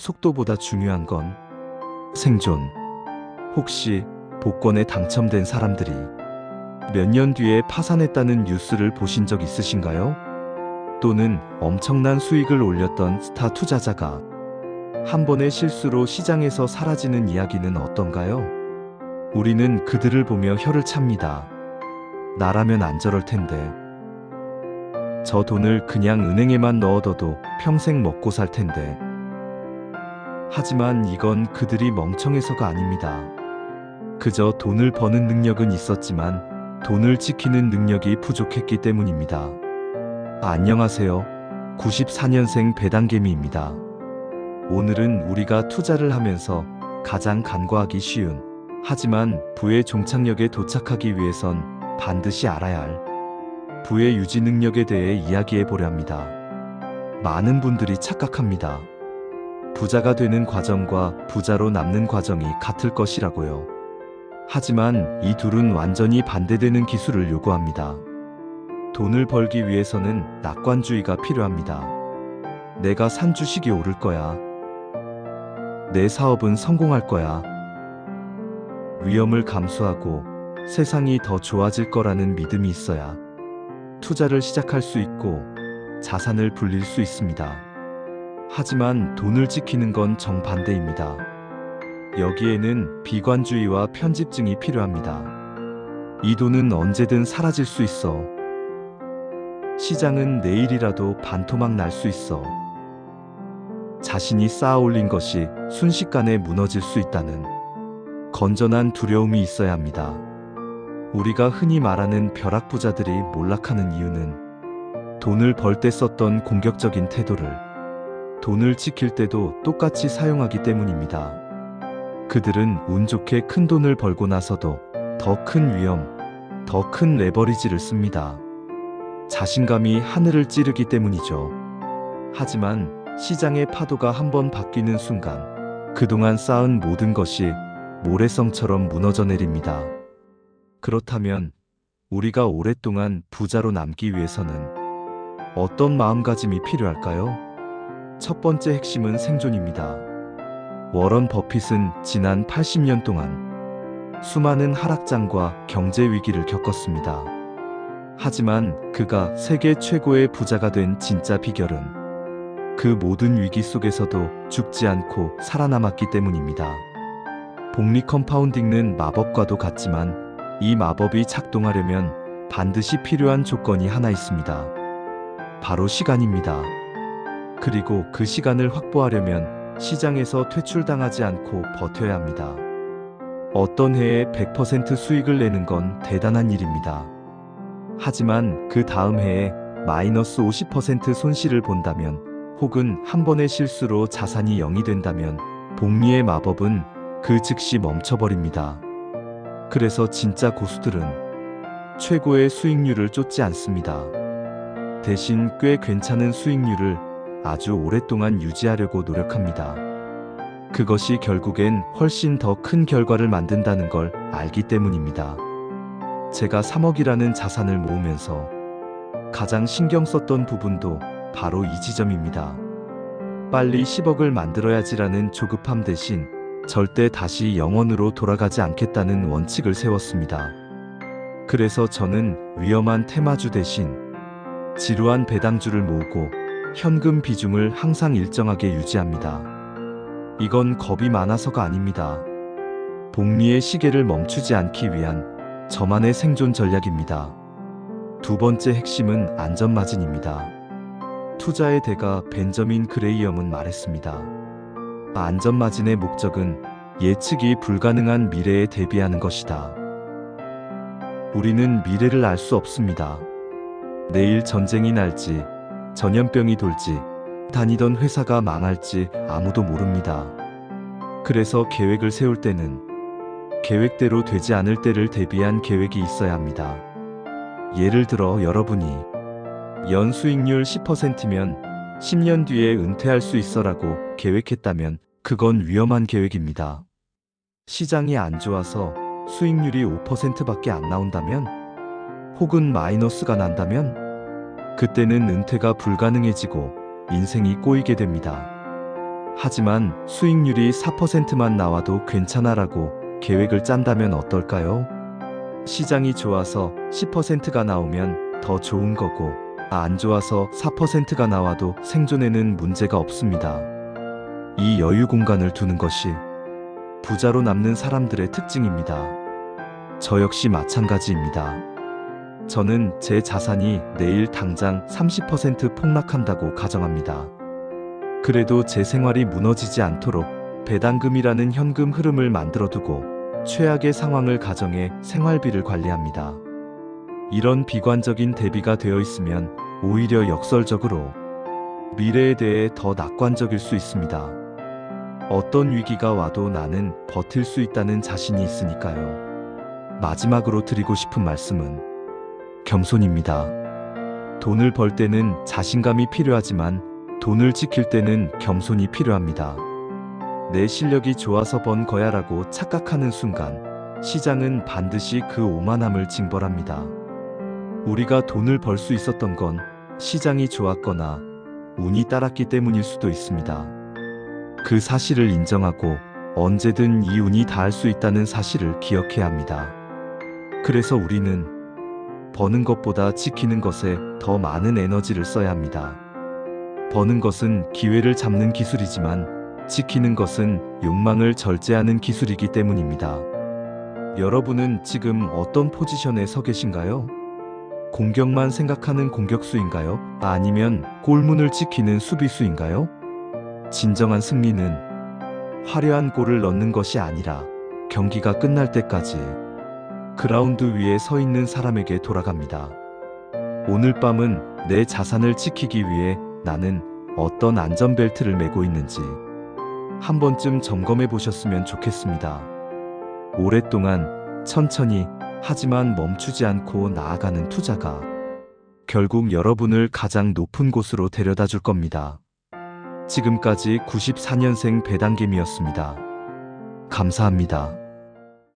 속도보다 중요한 건 생존. 혹시 복권에 당첨된 사람들이 몇 년 뒤에 파산했다는 뉴스를 보신 적 있으신가요? 또는 엄청난 수익을 올렸던 스타 투자자가 한 번의 실수로 시장에서 사라지는 이야기는 어떤가요? 우리는 그들을 보며 혀를 찹니다. 나라면 안 저럴 텐데. 저 돈을 그냥 은행에만 넣어둬도 평생 먹고 살 텐데. 하지만 이건 그들이 멍청해서가 아닙니다. 그저 돈을 버는 능력은 있었지만 돈을 지키는 능력이 부족했기 때문입니다. 안녕하세요. 94년생 배당개미입니다. 오늘은 우리가 투자를 하면서 가장 간과하기 쉬운, 하지만 부의 종착역에 도착하기 위해선 반드시 알아야 할 부의 유지 능력에 대해 이야기해 보려 합니다. 많은 분들이 착각합니다. 부자가 되는 과정과 부자로 남는 과정이 같을 것이라고요. 하지만 이 둘은 완전히 반대되는 기술을 요구합니다. 돈을 벌기 위해서는 낙관주의가 필요합니다. 내가 산 주식이 오를 거야. 내 사업은 성공할 거야. 위험을 감수하고 세상이 더 좋아질 거라는 믿음이 있어야 투자를 시작할 수 있고 자산을 불릴 수 있습니다. 하지만 돈을 지키는 건 정반대입니다. 여기에는 비관주의와 편집증이 필요합니다. 이 돈은 언제든 사라질 수 있어. 시장은 내일이라도 반토막 날 수 있어. 자신이 쌓아 올린 것이 순식간에 무너질 수 있다는 건전한 두려움이 있어야 합니다. 우리가 흔히 말하는 벼락부자들이 몰락하는 이유는 돈을 벌 때 썼던 공격적인 태도를 돈을 지킬 때도 똑같이 사용하기 때문입니다. 그들은 운 좋게 큰 돈을 벌고 나서도 더 큰 위험, 더 큰 레버리지를 씁니다. 자신감이 하늘을 찌르기 때문이죠. 하지만 시장의 파도가 한번 바뀌는 순간 그동안 쌓은 모든 것이 모래성처럼 무너져 내립니다. 그렇다면 우리가 오랫동안 부자로 남기 위해서는 어떤 마음가짐이 필요할까요? 첫 번째 핵심은 생존입니다. 워런 버핏은 지난 80년 동안 수많은 하락장과 경제 위기를 겪었습니다. 하지만 그가 세계 최고의 부자가 된 진짜 비결은 그 모든 위기 속에서도 죽지 않고 살아남았기 때문입니다. 복리 컴파운딩은 마법과도 같지만 이 마법이 작동하려면 반드시 필요한 조건이 하나 있습니다. 바로 시간입니다. 그리고 그 시간을 확보하려면 시장에서 퇴출당하지 않고 버텨야 합니다. 어떤 해에 100% 수익을 내는 건 대단한 일입니다. 하지만 그 다음 해에 마이너스 50% 손실을 본다면 혹은 한 번의 실수로 자산이 0이 된다면 복리의 마법은 그 즉시 멈춰버립니다. 그래서 진짜 고수들은 최고의 수익률을 쫓지 않습니다. 대신 꽤 괜찮은 수익률을 아주 오랫동안 유지하려고 노력합니다. 그것이 결국엔 훨씬 더 큰 결과를 만든다는 걸 알기 때문입니다. 제가 3억이라는 자산을 모으면서 가장 신경 썼던 부분도 바로 이 지점입니다. 빨리 10억을 만들어야지라는 조급함 대신 절대 다시 0원으로 돌아가지 않겠다는 원칙을 세웠습니다. 그래서 저는 위험한 테마주 대신 지루한 배당주를 모으고 현금 비중을 항상 일정하게 유지합니다. 이건 겁이 많아서가 아닙니다. 복리의 시계를 멈추지 않기 위한 저만의 생존 전략입니다. 두 번째 핵심은 안전마진입니다. 투자의 대가 벤저민 그레이엄은 말했습니다. 안전마진의 목적은 예측이 불가능한 미래에 대비하는 것이다. 우리는 미래를 알 수 없습니다. 내일 전쟁이 날지, 전염병이 돌지, 다니던 회사가 망할지 아무도 모릅니다. 그래서 계획을 세울 때는 계획대로 되지 않을 때를 대비한 계획이 있어야 합니다. 예를 들어 여러분이 연 수익률 10%면 10년 뒤에 은퇴할 수 있어라고 계획했다면 그건 위험한 계획입니다. 시장이 안 좋아서 수익률이 5%밖에 안 나온다면 혹은 마이너스가 난다면 그때는 은퇴가 불가능해지고 인생이 꼬이게 됩니다. 하지만 수익률이 4%만 나와도 괜찮아라고 계획을 짠다면 어떨까요? 시장이 좋아서 10%가 나오면 더 좋은 거고, 안 좋아서 4%가 나와도 생존에는 문제가 없습니다. 이 여유 공간을 두는 것이 부자로 남는 사람들의 특징입니다. 저 역시 마찬가지입니다. 저는 제 자산이 내일 당장 30% 폭락한다고 가정합니다. 그래도 제 생활이 무너지지 않도록 배당금이라는 현금 흐름을 만들어두고 최악의 상황을 가정해 생활비를 관리합니다. 이런 비관적인 대비가 되어 있으면 오히려 역설적으로 미래에 대해 더 낙관적일 수 있습니다. 어떤 위기가 와도 나는 버틸 수 있다는 자신이 있으니까요. 마지막으로 드리고 싶은 말씀은 겸손입니다. 돈을 벌 때는 자신감이 필요하지만 돈을 지킬 때는 겸손이 필요합니다. 내 실력이 좋아서 번 거야라고 착각하는 순간 시장은 반드시 그 오만함을 징벌합니다. 우리가 돈을 벌 수 있었던 건 시장이 좋았거나 운이 따랐기 때문일 수도 있습니다. 그 사실을 인정하고 언제든 이 운이 닿을 수 있다는 사실을 기억해야 합니다. 그래서 우리는 버는 것보다 지키는 것에 더 많은 에너지를 써야 합니다. 버는 것은 기회를 잡는 기술이지만 지키는 것은 욕망을 절제하는 기술이기 때문입니다. 여러분은 지금 어떤 포지션에 서 계신가요? 공격만 생각하는 공격수인가요? 아니면 골문을 지키는 수비수인가요? 진정한 승리는 화려한 골을 넣는 것이 아니라 경기가 끝날 때까지 그라운드 위에 서 있는 사람에게 돌아갑니다. 오늘 밤은 내 자산을 지키기 위해 나는 어떤 안전벨트를 매고 있는지 한 번쯤 점검해 보셨으면 좋겠습니다. 오랫동안 천천히 하지만 멈추지 않고 나아가는 투자가 결국 여러분을 가장 높은 곳으로 데려다 줄 겁니다. 지금까지 94년생 배당김이었습니다. 감사합니다.